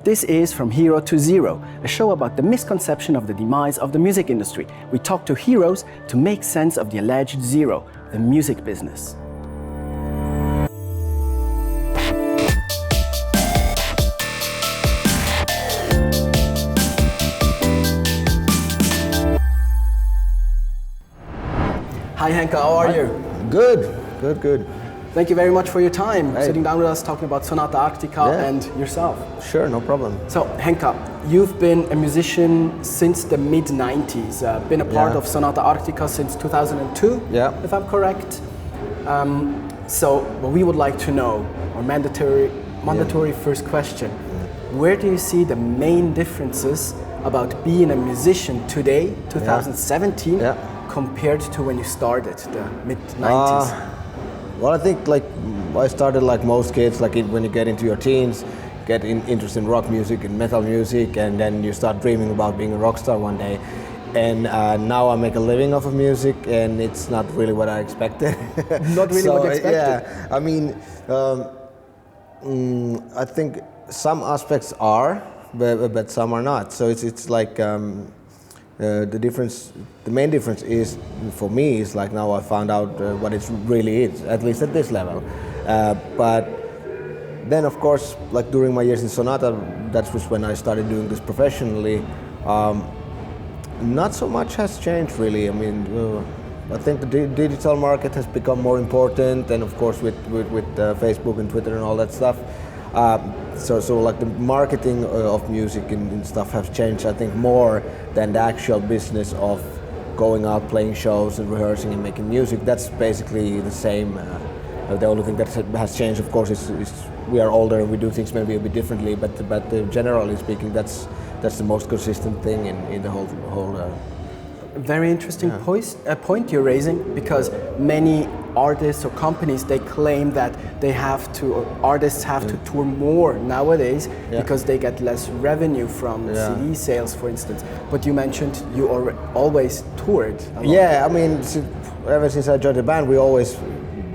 This is From Hero to Zero, a show about the misconception of the demise of the music industry. We talk to heroes to make sense of the alleged zero, the music business. Hi Henrik, how are you? Good. Thank you very much for your time, sitting down with us, talking about Sonata, Arctica and yourself. Sure, no problem. So Henrik, you've been a musician since the mid-90s, been a part of Sonata, Arctica since 2002, if I'm correct. So what we would like to know, our mandatory first question, where do you see the main differences about being a musician today, 2017, compared to when you started, the mid-90s? Well, I think I started like most kids, when you get into your teens, get interested in rock music and metal music, and then you start dreaming about being a rock star one day. And now I make a living off of music, and it's not really what I expected. Not really what you expected? Yeah, I mean, I think some aspects are, but some are not. So it's like the main difference is, for me, is like now I found out what it really is, at least at this level. But then, of course, like during my years in Sonata, that was when I started doing this professionally. Not so much has changed, really. I mean, I think the digital market has become more important, and of course with Facebook and Twitter and all that stuff. So like the marketing of music and stuff has changed, I think, more than the actual business of going out, playing shows and rehearsing and making music. That's basically the same. The only thing that has changed, of course, is we are older and we do things maybe a bit differently. But generally speaking, that's the most consistent thing in the whole. Very interesting point you're raising, because many artists or companies, they claim that artists have to tour more nowadays because they get less revenue from CD sales, for instance. But you mentioned you always toured a lot. Yeah, I mean, ever since I joined the band, we always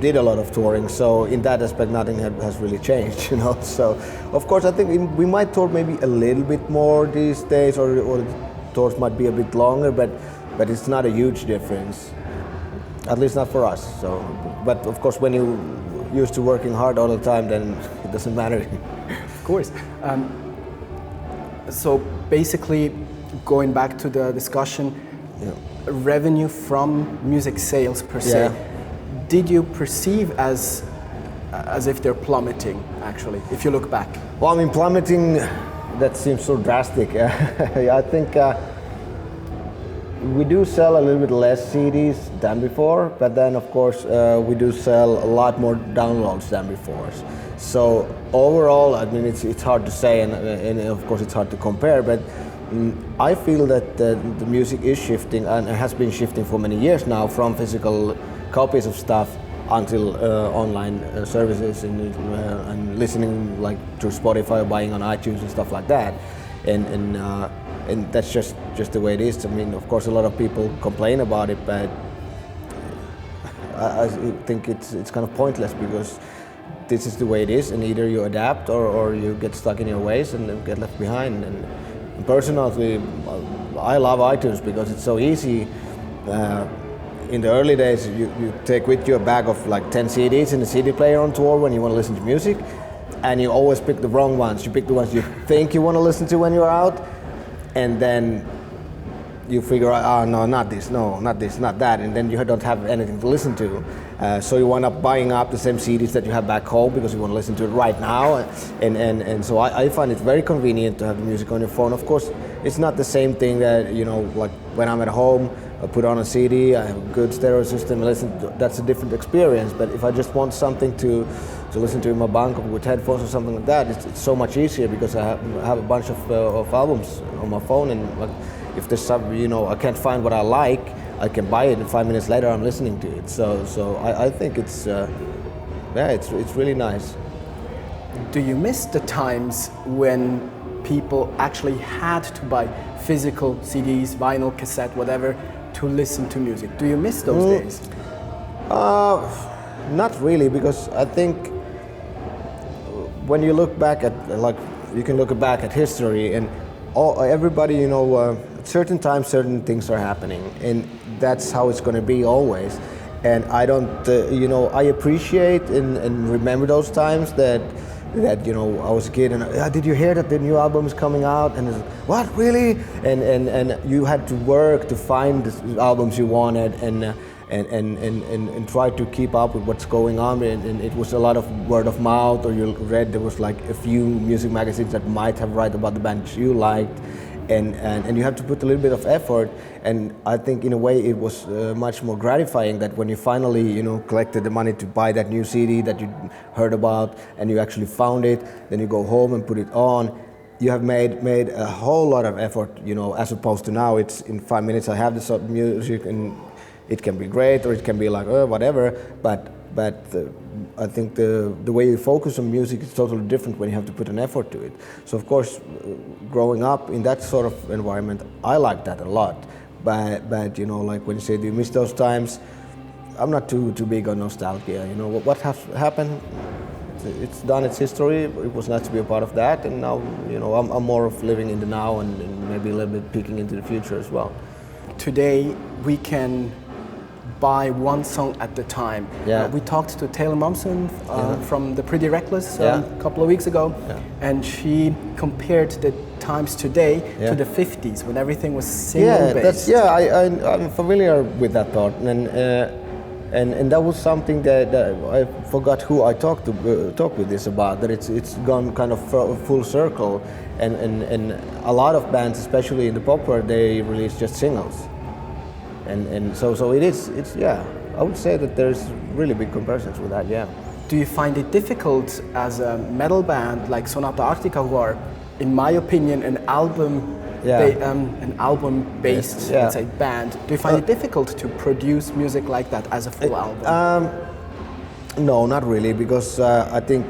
did a lot of touring. So in that aspect, nothing has really changed, you know. So of course, I think we might tour maybe a little bit more these days, or tours might be a bit longer, but it's not a huge difference, at least not for us. So, but of course, when you're used to working hard all the time, then it doesn't matter. Of course. So basically, going back to the discussion, revenue from music sales per se, did you perceive as if they're plummeting, actually, if you look back? Well, I mean, plummeting, that seems so drastic. I think we do sell a little bit less CDs than before, but then of course we do sell a lot more downloads than before. So overall, I mean, it's hard to say, and of course it's hard to compare, but I feel that the music is shifting, and it has been shifting for many years now, from physical copies of stuff until online services and listening like through Spotify, or buying on iTunes and stuff like that. And that's just the way it is. I mean, of course, a lot of people complain about it, but I think it's kind of pointless, because this is the way it is, and either you adapt or you get stuck in your ways and get left behind. And personally, I love iTunes because it's so easy. In the early days, you take with you a bag of like 10 CDs in the CD player on tour when you want to listen to music, and you always pick the wrong ones. You pick the ones you think you want to listen to when you're out, and then you figure out, oh no, not this, not that, and then you don't have anything to listen to. So you wind up buying up the same CDs that you have back home because you want to listen to it right now. And so I find it very convenient to have the music on your phone. Of course, it's not the same thing that, you know, like when I'm at home, I put on a CD, I have a good stereo system, that's a different experience. But if I just want something to listen to in my bunk with headphones or something like that, it's so much easier, because I have a bunch of albums on my phone, and like, if there's some, you know, I can't find what I like, I can buy it, and 5 minutes later I'm listening to it. So I think it's really nice. Do you miss the times when people actually had to buy physical CDs, vinyl, cassette, whatever, to listen to music? Do you miss those days? Not really, because I think when you look back at, like, you can look back at history and everybody, you know, at certain times certain things are happening, and that's how it's going to be always. And I don't, you know, I appreciate and remember those times that you know, I was a kid and did you hear that the new album is coming out? And it's, what, really? And you had to work to find the albums you wanted and try to keep up with what's going on. And it was a lot of word of mouth, or you read there was like a few music magazines that might have write about the bands you liked. And you have to put a little bit of effort, and I think in a way it was much more gratifying that when you finally, you know, collected the money to buy that new CD that you heard about and you actually found it, then you go home and put it on. You have made a whole lot of effort, you know, as opposed to now it's in 5 minutes I have this music and it can be great or it can be like whatever, but I think the way you focus on music is totally different when you have to put an effort to it. So of course, growing up in that sort of environment, I like that a lot. But you know, like when you say, do you miss those times? I'm not too big on nostalgia. You know, what has happened, it's done its history. It was nice to be a part of that, and now, you know, I'm more of living in the now and maybe a little bit peeking into the future as well. Today we can buy one song at a time. Yeah. We talked to Taylor Momsen from the Pretty Reckless a couple of weeks ago, and she compared the times today to the 50s when everything was single-based. I'm familiar with that thought, and that was something that I forgot who I talked with this about. That it's gone kind of full circle, and a lot of bands, especially in the pop world, they release just singles. And so it's I would say that there's really big comparisons with that, Do you find it difficult as a metal band like Sonata Arctica, who are, in my opinion, an album-based, let's say, band? Do you find it difficult to produce music like that as a full album? No, not really, because I think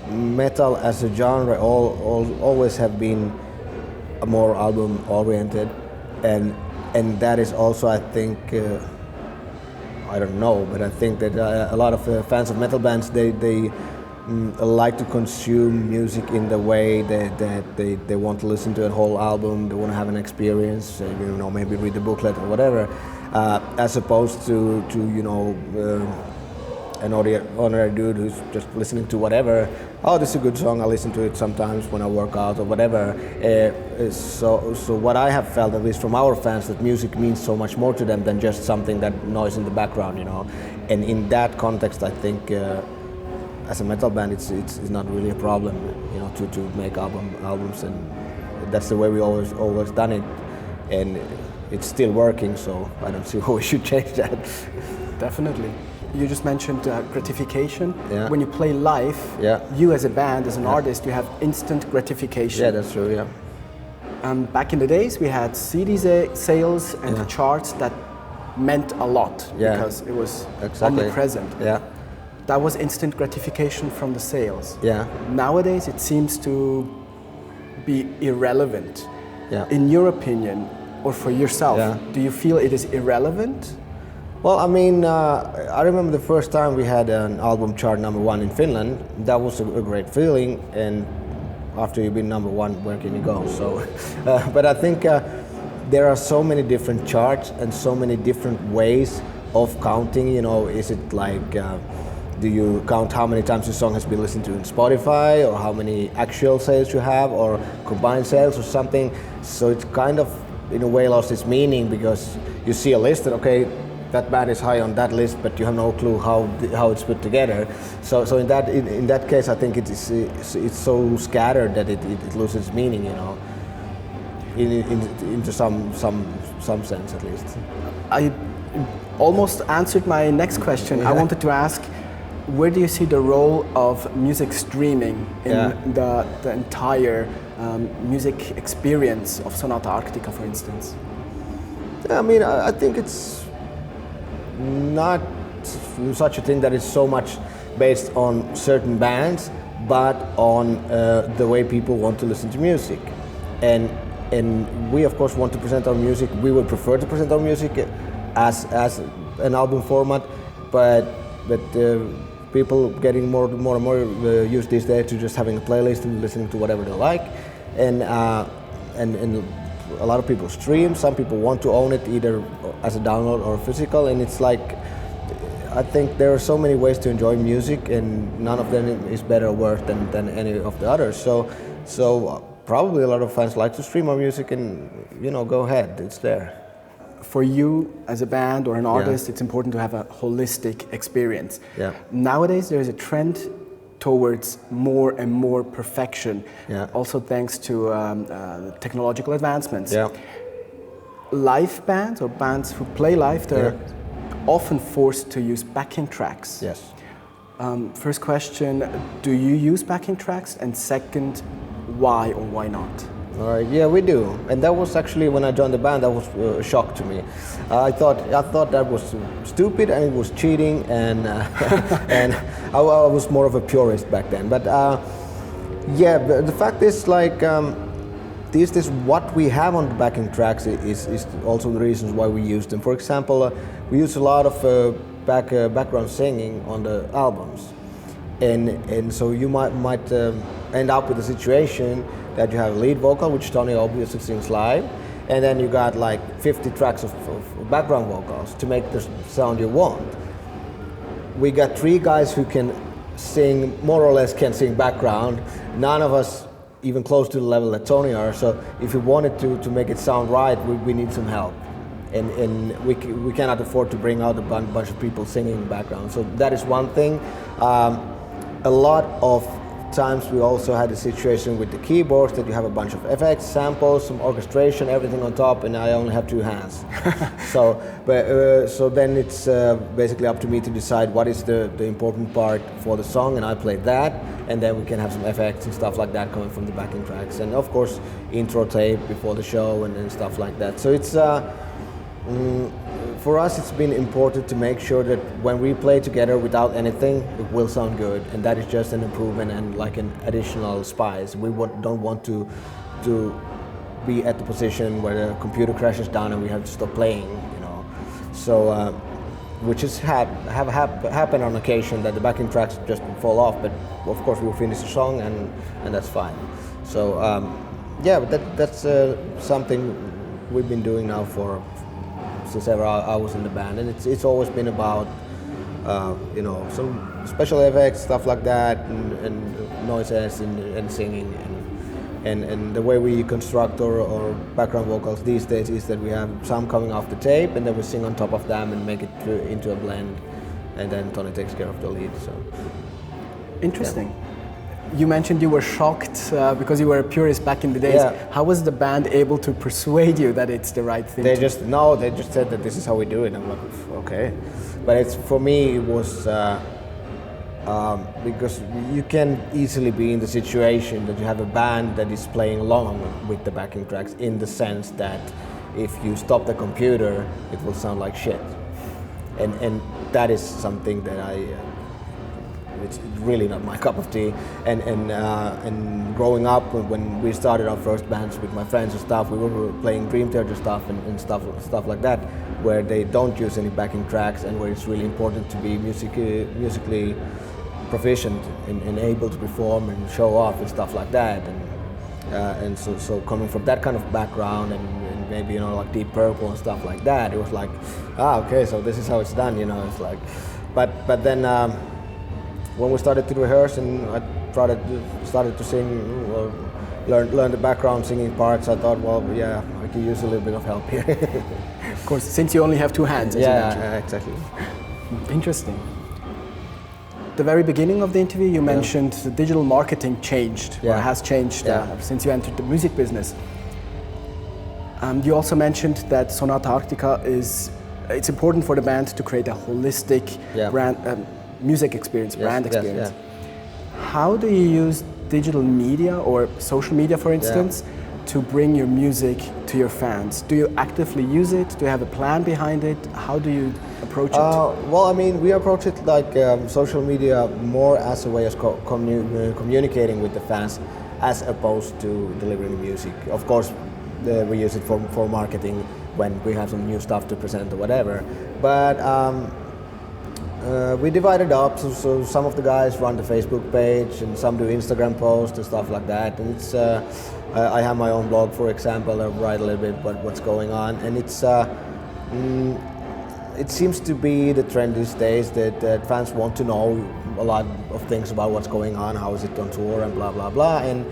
metal as a genre always have been more album-oriented, and that is also, I think, I don't know, but I think that a lot of fans of metal bands, they like to consume music in the way that they want to listen to a whole album, they want to have an experience, you know, maybe read the booklet or whatever, as opposed to you know, an ordinary dude who's just listening to whatever. Oh, this is a good song, I listen to it sometimes when I work out or whatever. So what I have felt, at least from our fans, that music means so much more to them than just something that noise in the background, you know. And in that context, I think as a metal band, it's not really a problem, you know, to make albums, and that's the way we always done it, and it's still working. So I don't see why we should change that. Definitely. You just mentioned gratification. Yeah. When you play live, you as a band, as an artist, you have instant gratification. Yeah, that's true, Back in the days, we had CD sales and charts that meant a lot because it was omnipresent. Yeah. That was instant gratification from the sales. Yeah. Nowadays, it seems to be irrelevant. Yeah. In your opinion, or for yourself, do you feel it is irrelevant? Well, I mean, I remember the first time we had an album chart #1 in Finland. That was a great feeling, and after you've been #1, where can you go? So, but I think there are so many different charts and so many different ways of counting. You know, is it like, do you count how many times your song has been listened to in Spotify, or how many actual sales you have, or combined sales or something? So it's kind of, in a way, lost its meaning, because you see a list and okay, that band is high on that list, but you have no clue how it's put together. So in that case, I think it's so scattered that it loses meaning, you know, into some sense at least. I almost answered my next question. I wanted to ask, where do you see the role of music streaming in the entire music experience of Sonata Arctica, for instance? I mean, I think it's not such a thing that is so much based on certain bands, but on the way people want to listen to music. And we of course want to present our music. We would prefer to present our music as an album format, but people getting more and more used these days to just having a playlist and listening to whatever they like, and a lot of people stream. Some people want to own it either as a download or physical, and it's like, I think there are so many ways to enjoy music, and none of them is better or worse than any of the others. So probably a lot of fans like to stream our music, and go ahead, it's there. For you as a band or an artist, it's important to have a holistic experience. Yeah. Nowadays there is a trend towards more and more perfection, also thanks to technological advancements. Yeah. Live bands or bands who play live, they're often forced to use backing tracks. Yes. First question, do you use backing tracks? And second, why or why not? All right, yeah, we do, and that was actually when I joined the band. That was a shock to me. I thought that was stupid and it was cheating, and and I was more of a purist back then. But but the fact is, like, this what we have on the backing tracks is also the reasons why we use them. For example, we use a lot of background singing on the albums, and so you might end up with a situation that you have a lead vocal, which Tony obviously sings live, and then you got like 50 tracks of background vocals to make the sound you want. We got 3 guys who can sing, more or less can sing background. None of us even close to the level that Tony are, so if we wanted to make it sound right, we need some help. And we cannot afford to bring out a bunch of people singing in the background. So that is one thing. A lot of times we also had a situation with the keyboards that you have a bunch of effects, samples, some orchestration, everything on top, and I only have 2 hands. So then it's basically up to me to decide what is the important part for the song, and I play that, and then we can have some effects and stuff like that coming from the backing tracks, and of course intro tape before the show and stuff like that. So it's for us, it's been important to make sure that when we play together without anything, it will sound good, and that is just an improvement and like an additional spice. We don't want to be at the position where the computer crashes down and we have to stop playing, So, which has happened on occasion, that the backing tracks just fall off, but of course we'll finish the song and that's fine. So, but that's something we've been doing now since ever I was in the band, and it's always been about some special effects, stuff like that, and noises and singing, and the way we construct our background vocals these days is that we have some coming off the tape, and then we sing on top of them and make it into a blend, and then Tony takes care of the lead. So interesting. Yeah. You mentioned you were shocked because you were a purist back in the days. Yeah. How was the band able to persuade you that it's the right thing? They just said that this is how we do it. I'm like, okay. But for me, it was because you can easily be in the situation that you have a band that is playing along with the backing tracks, in the sense that if you stop the computer, it will sound like shit. And that is something that it's really not my cup of tea. And growing up, when we started our first bands with my friends and stuff, we were playing Dream Theater stuff and stuff like that, where they don't use any backing tracks, and where it's really important to be musically proficient and able to perform and show off and stuff like that. And so coming from that kind of background and maybe like Deep Purple and stuff like that, it was like, okay, so this is how it's done, It's like, but then. When we started to rehearse and I started to sing, or learn the background singing parts, I thought, well, yeah, I could use a little bit of help here. Of course, since you only have 2 hands. Yeah, exactly. Interesting. The very beginning of the interview, you mentioned the digital marketing changed, or has changed since you entered the music business. You also mentioned that Sonata Arctica it's important for the band to create a holistic brand. Music experience, brand experience. Yes. How do you use digital media or social media, for instance, to bring your music to your fans? Do you actively use it? Do you have a plan behind it? How do you approach it? Well, I mean, we approach it like social media more as a way of communicating with the fans, as opposed to delivering music. Of course, we use it for marketing when we have some new stuff to present or whatever. But We divided up, so some of the guys run the Facebook page and some do Instagram posts and stuff like that. And it's I have my own blog, for example. I write a little bit about what's going on, and it's it seems to be the trend these days that fans want to know a lot of things about what's going on, how is it on tour, and blah blah blah. And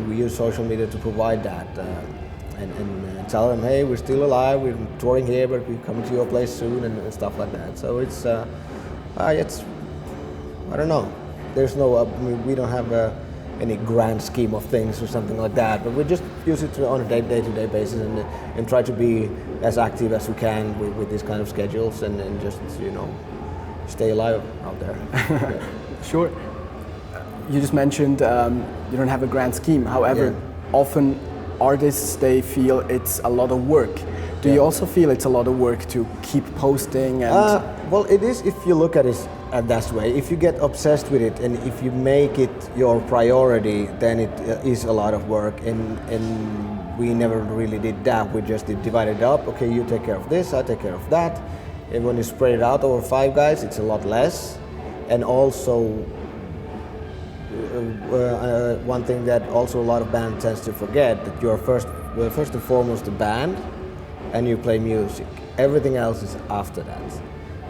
we use social media to provide that. And tell them, hey, we're still alive, we're touring here, but we're coming to your place soon, and stuff like that. So it's I don't know. There's no, we don't have any grand scheme of things or something like that, but we just use it on a day-to-day basis and try to be as active as we can with these kind of schedules and just, stay alive out there. Yeah. Sure. You just mentioned you don't have a grand scheme. However, often artists, they feel it's a lot of work. Do you also feel it's a lot of work to keep posting? And well, it is if you look at it that way. If you get obsessed with it and if you make it your priority, then it is a lot of work. And we never really did that. We just divided it up. Okay, you take care of this, I take care of that. And when you spread it out over 5 guys, it's a lot less. And also, one thing that also a lot of band tends to forget, that you're first and foremost a band and you play music. Everything else is after that.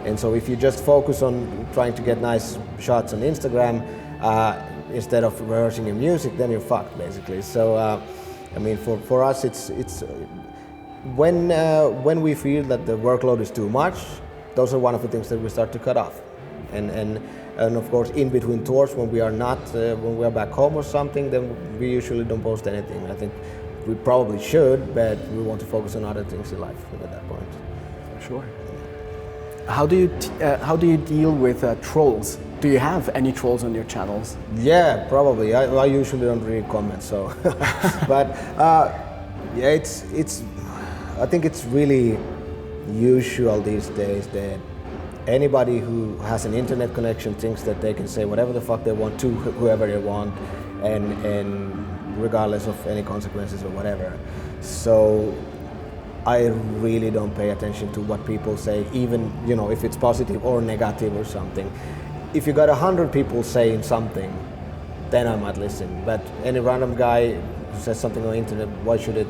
And so if you just focus on trying to get nice shots on Instagram instead of rehearsing your music, then you're fucked basically. So I mean, for us, it's when we feel that the workload is too much, those are one of the things that we start to cut off. And of course, in between tours, when we are not, when we are back home or something, then we usually don't post anything. I think we probably should, but we want to focus on other things in life at that point. Sure. How do you deal with trolls? Do you have any trolls on your channels? Yeah, probably. I usually don't read comments, so. But yeah, it's. I think it's really usual these days that anybody who has an internet connection thinks that they can say whatever the fuck they want to whoever they want, and regardless of any consequences or whatever. So I really don't pay attention to what people say, even if it's positive or negative or something. If you got 100 people saying something, then I might listen. But any random guy who says something on the internet, why should it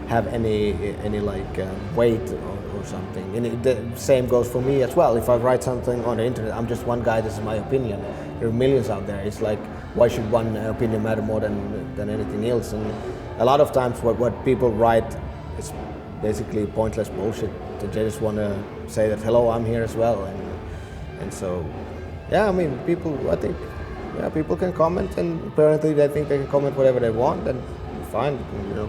have any weight or something? And the same goes for me as well. If I write something on the internet, I'm just one guy, this is my opinion. There are millions out there. It's like, why should one opinion matter more than anything else? And a lot of times what people write is basically pointless bullshit. They just want to say that, hello, I'm here as well. And so, yeah, I mean, people can comment, and apparently they think they can comment whatever they want, and fine,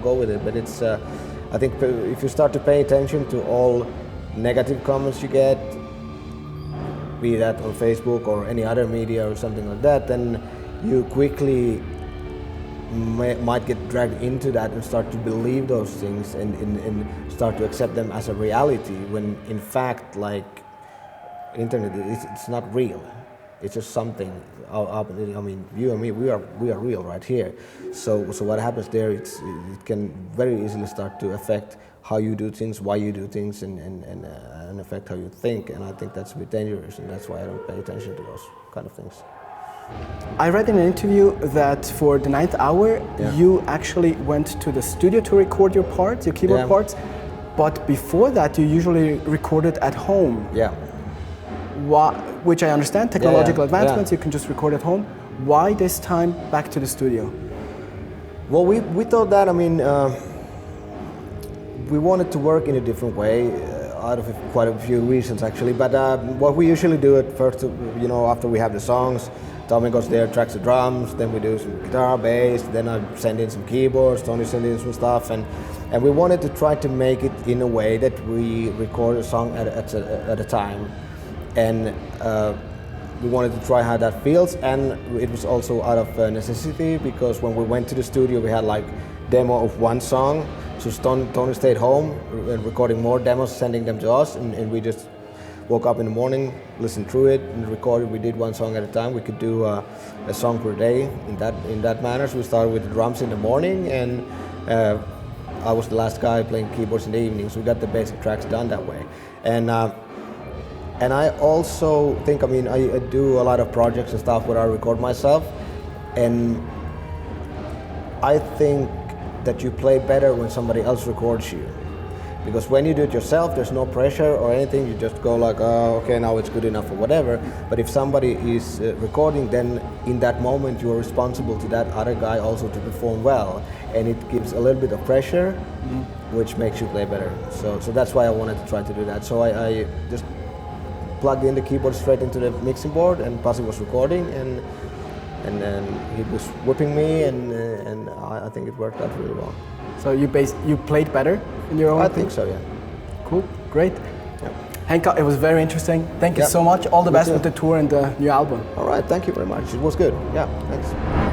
go with it. But it's, I think if you start to pay attention to all negative comments you get, be that on Facebook or any other media or something like that, then you quickly might get dragged into that and start to believe those things and start to accept them as a reality, when in fact, like, internet, it's not real. It's just something. I mean, you and me, we are real right here. So what happens there? It can very easily start to affect how you do things, why you do things, and affect how you think. And I think that's a bit dangerous, and that's why I don't pay attention to those kind of things. I read in an interview that for the 9th hour, you actually went to the studio to record your parts, your keyboard parts, but before that, you usually recorded at home. Yeah. Which I understand, technological advancements, you can just record at home. Why this time back to the studio? Well, we thought that, I mean, we wanted to work in a different way, out of quite a few reasons actually. But what we usually do at first, after we have the songs, Tommy goes there, tracks the drums, then we do some guitar, bass, then I send in some keyboards, Tony send in some stuff, and we wanted to try to make it in a way that we record a song at a time. And we wanted to try how that feels, and it was also out of necessity, because when we went to the studio we had like demo of one song, so Tony stayed home recording more demos, sending them to us, and we just woke up in the morning, listened through it, and recorded. We did one song at a time. We could do a song per day in that manner. So we started with the drums in the morning, and I was the last guy playing keyboards in the evening, so we got the basic tracks done that way. And And I also think, I mean, I do a lot of projects and stuff where I record myself, and I think that you play better when somebody else records you. Because when you do it yourself, there's no pressure or anything, you just go like, oh, okay, now it's good enough or whatever. But if somebody is recording, then in that moment you are responsible to that other guy also to perform well. And it gives a little bit of pressure, which makes you play better. So that's why I wanted to try to do that. So I just plugged in the keyboard straight into the mixing board, and Pasi was recording, and then he was whipping me, and I think it worked out really well. So you played better in your own I think so, yeah. Cool, great. Yeah. Henrik, it was very interesting. Thank you so much. All the best with the tour and the new album. All right, thank you very much. It was good. Yeah, thanks.